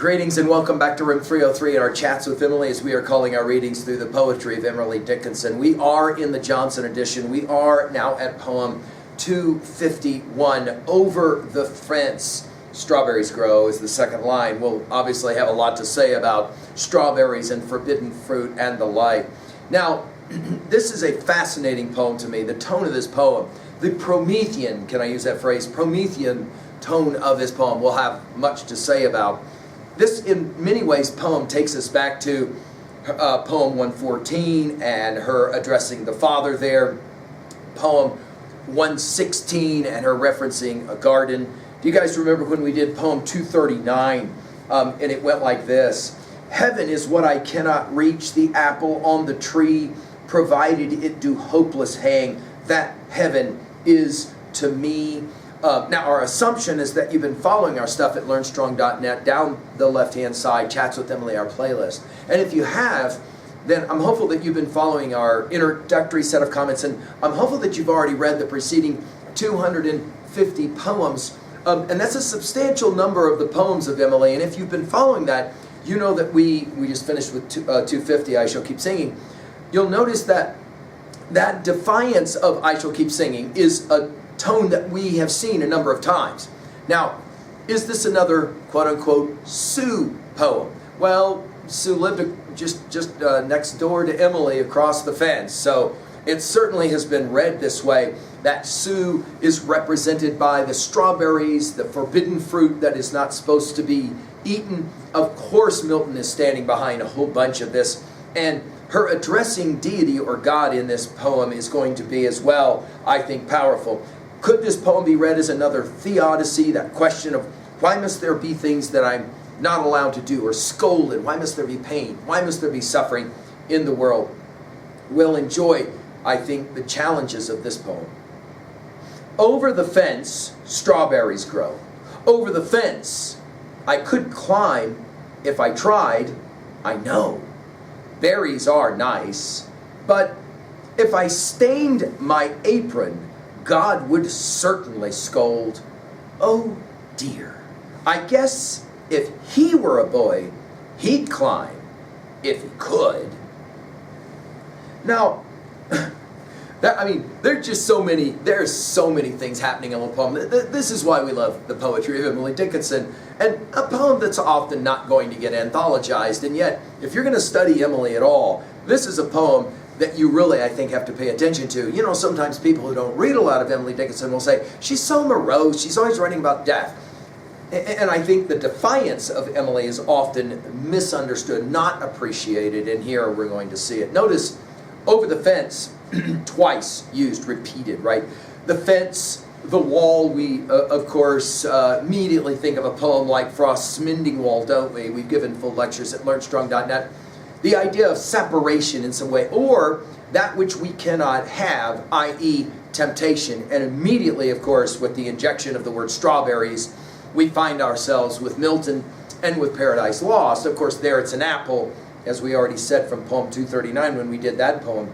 Greetings and welcome back to Room 303 and our chats with Emily as we are calling our readings through the poetry of Emily Dickinson. We are in the Johnson edition. We are now at poem 251, Over the Fence. Strawberries grow is the second line. We'll obviously have a lot to say about strawberries and forbidden fruit and the like. Now, this is a fascinating poem to me. The tone of this poem, the Promethean, can I use that phrase? Promethean tone of this poem we'll have much to say about. This, in many ways, poem takes us back to poem 114 and her addressing the father there. Poem 116 and her referencing a garden. Do you guys remember when we did poem 239? And it went like this. Heaven is what I cannot reach, the apple on the tree, provided it do hopeless hang. That heaven is to me. Now, our assumption is that you've been following our stuff at LearnStrong.net, down the left-hand side, Chats with Emily, our playlist. And if you have, then I'm hopeful that you've been following our introductory set of comments, and I'm hopeful that you've already read the preceding 250 poems. And that's a substantial number of the poems of Emily, and if you've been following that, you know that we just finished with 250, I Shall Keep Singing. You'll notice that that defiance of I Shall Keep Singing is a tone that we have seen a number of times. Now, is this another quote-unquote Sue poem? Well, Sue lived just next door to Emily across the fence, so it certainly has been read this way, that Sue is represented by the strawberries, the forbidden fruit that is not supposed to be eaten. Of course, Milton is standing behind a whole bunch of this, and her addressing deity or God in this poem is going to be as well, I think, powerful. Could this poem be read as another theodicy, that question of why must there be things that I'm not allowed to do, or scolded? Why must there be pain? Why must there be suffering in the world? We'll enjoy, I think, the challenges of this poem. Over the fence, strawberries grow. Over the fence, I could climb if I tried, I know. Berries are nice, but if I stained my apron, God would certainly scold. Oh dear, I guess if he were a boy, he'd climb, if he could. Now, there's just there's so many things happening in the poem. This is why we love the poetry of Emily Dickinson, and a poem that's often not going to get anthologized, and yet, if you're going to study Emily at all, this is a poem that you really, I think, have to pay attention to. You know, sometimes people who don't read a lot of Emily Dickinson will say, she's so morose, she's always writing about death. And I think the defiance of Emily is often misunderstood, not appreciated, and here we're going to see it. Notice, over the fence, twice used, repeated, right? The fence, the wall, we, of course, immediately think of a poem like Frost's Mending Wall, don't we? We've given full lectures at LearnStrong.net. The idea of separation in some way, or that which we cannot have, i.e. temptation. And immediately, of course, with the injection of the word strawberries, we find ourselves with Milton and with Paradise Lost. Of course, there it's an apple, as we already said from poem 239 when we did that poem.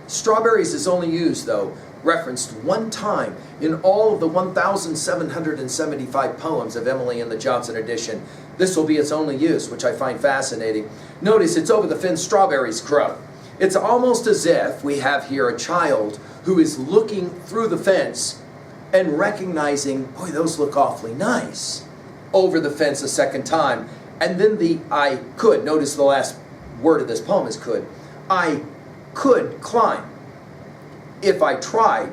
Strawberries is only used, though, referenced one time in all of the 1,775 poems of Emily in the Johnson edition. This will be its only use, which I find fascinating. Notice it's over the fence, strawberries grow. It's almost as if we have here a child who is looking through the fence and recognizing, boy, those look awfully nice. Over the fence a second time. And then the I could, notice the last word of this poem is could. I could climb if I tried.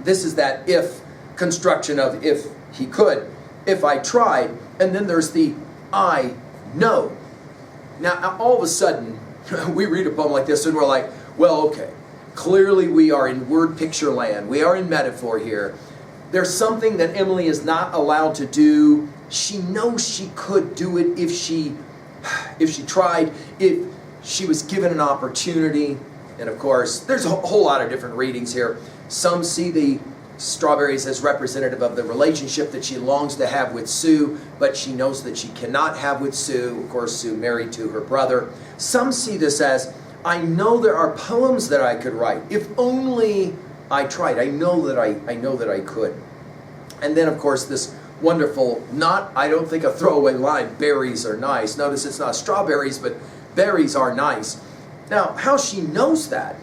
This is that if construction of if he could, if I tried, and then there's the I know. Now, all of a sudden, we read a poem like this and we're like, well, okay, clearly we are in word picture land. We are in metaphor here. There's something that Emily is not allowed to do. She knows she could do it if she tried, if she was given an opportunity. And of course, there's a whole lot of different readings here. Some see the strawberries as representative of the relationship that she longs to have with Sue, but she knows that she cannot have with Sue. Of course, Sue married to her brother. Some see this as, I know there are poems that I could write. If only I tried. I know that I could. And then, of course, this wonderful, not, I don't think, a throwaway line, berries are nice. Notice it's not strawberries, but berries are nice. Now, how she knows that,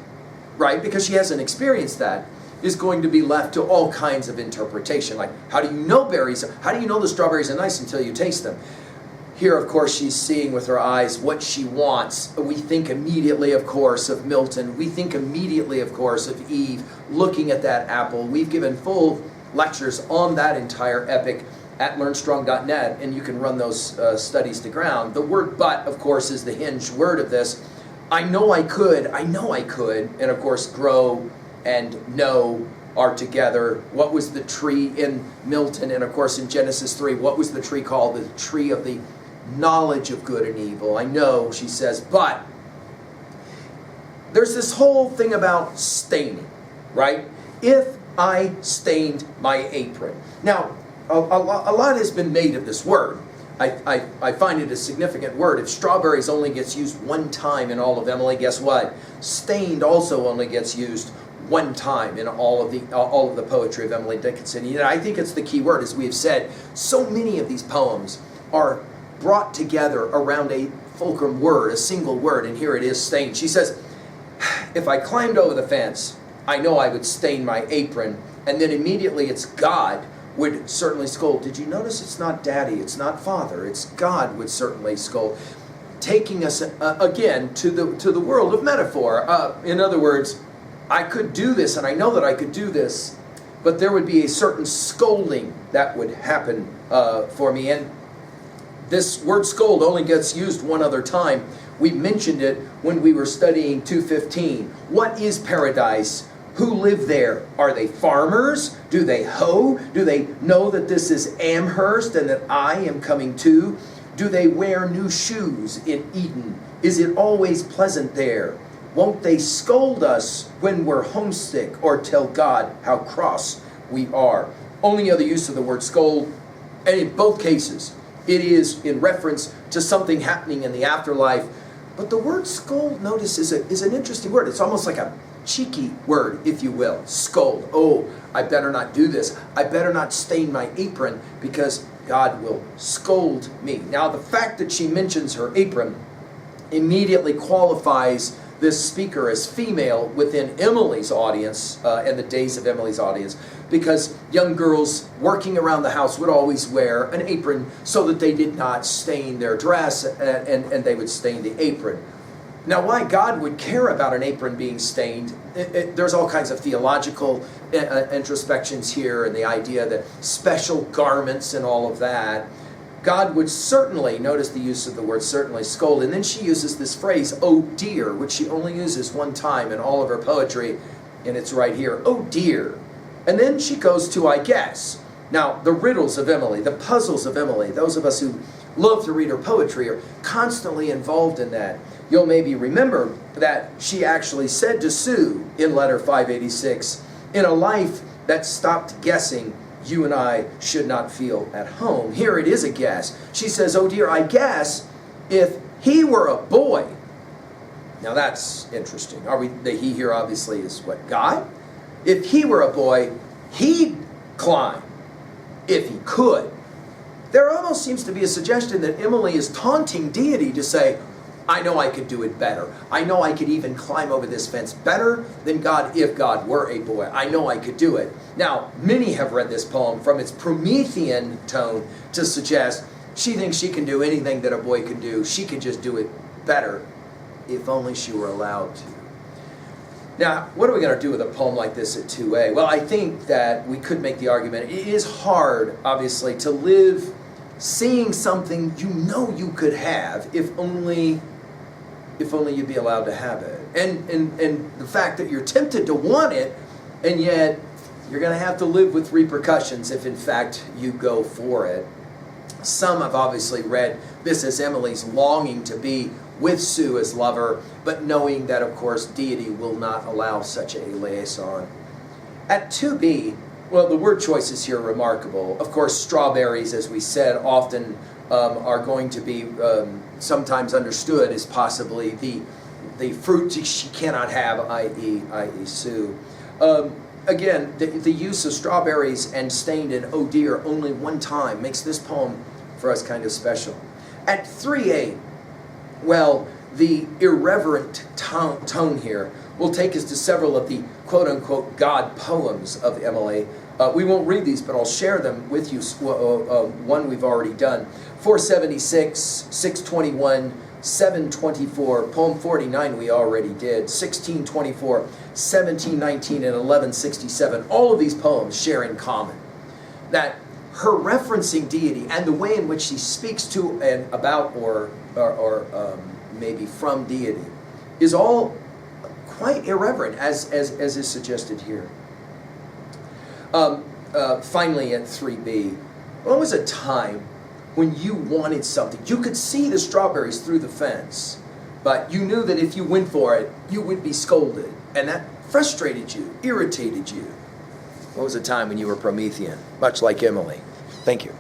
right, because she hasn't experienced that, is going to be left to all kinds of interpretation. Like, how do you know berries? How do you know the strawberries are nice until you taste them? Here, of course, she's seeing with her eyes what she wants. We think immediately, of course, of Milton. We think immediately, of course, of Eve looking at that apple. We've given full lectures on that entire epic at learnstrong.net, and you can run those studies to ground. The word but, of course, is the hinge word of this. I know I could, and of course, grow and know are together. What was the tree in Milton? And of course, in Genesis 3, what was the tree called? The tree of the knowledge of good and evil. I know, she says, but there's this whole thing about staining, right? If I stained my apron. Now, a lot has been made of this word. I find it a significant word. If strawberries only gets used one time in all of Emily, guess what? Stained also only gets used one time in all of the poetry of Emily Dickinson. You know, I think it's the key word. As we have said, so many of these poems are brought together around a fulcrum word, a single word, and here it is, stained. She says, if I climbed over the fence, I know I would stain my apron, and then immediately it's God would certainly scold. Did you notice it's not daddy, it's not father, it's God would certainly scold. Taking us again to the world of metaphor. In other words, I could do this, and I know that I could do this, but there would be a certain scolding that would happen for me. And this word scold only gets used one other time. We mentioned it when we were studying 2:15. What is paradise? Who live there? Are they farmers? Do they hoe? Do they know that this is Amherst and that I am coming too? Do they wear new shoes in Eden? Is it always pleasant there? Won't they scold us when we're homesick or tell God how cross we are? Only other use of the word scold, and in both cases, it is in reference to something happening in the afterlife. But the word scold, notice, is an interesting word. It's almost like a cheeky word, if you will. Scold. Oh, I better not do this. I better not stain my apron because God will scold me. Now, the fact that she mentions her apron immediately qualifies this speaker as female within Emily's audience and the days of Emily's audience, because young girls working around the house would always wear an apron so that they did not stain their dress and they would stain the apron. Now, why God would care about an apron being stained, there's all kinds of theological introspections here, and the idea that special garments and all of that. God would certainly, notice the use of the word certainly, scold. And then she uses this phrase, oh dear, which she only uses one time in all of her poetry, and it's right here, oh dear. And then she goes to I guess. Now, the riddles of Emily, the puzzles of Emily, those of us who love to read her poetry are constantly involved in that. You'll maybe remember that she actually said to Sue in letter 586, in a life that stopped guessing, you and I should not feel at home. Here it is a guess. She says, oh dear, I guess if he were a boy. Now that's interesting. The he here obviously is what? God? If he were a boy, he'd climb if he could. There almost seems to be a suggestion that Emily is taunting deity to say, I know I could do it better. I know I could even climb over this fence better than God if God were a boy. I know I could do it. Now, many have read this poem from its Promethean tone to suggest she thinks she can do anything that a boy can do. She could just do it better if only she were allowed to. Now, what are we going to do with a poem like this at 2A? Well, I think that we could make the argument. It is hard, obviously, to live seeing something you know you could have if only you'd be allowed to have it. And the fact that you're tempted to want it, and yet you're going to have to live with repercussions if in fact you go for it. Some have obviously read this as Emily's longing to be with Sue as lover, but knowing that, of course, deity will not allow such a liaison. At 2B, well, the word choices here are remarkable. Of course, strawberries, as we said, often are going to be sometimes understood as possibly the fruit she cannot have, i.e. Sue. again, the use of strawberries and stained and oh dear only one time makes this poem for us kind of special. At 3A, well, the irreverent tone here will take us to several of the quote-unquote God poems of Emily. We won't read these, but I'll share them with you. One we've already done. 476, 621, 724, poem 49 we already did, 1624, 1719, and 1167. All of these poems share in common that her referencing deity and the way in which she speaks to and about or maybe from deity is all quite irreverent, as is suggested here. Finally, at 3B, when was a time when you wanted something? You could see the strawberries through the fence, but you knew that if you went for it, you would be scolded, and that frustrated you, irritated you. What was a time when you were Promethean, much like Emily? Thank you.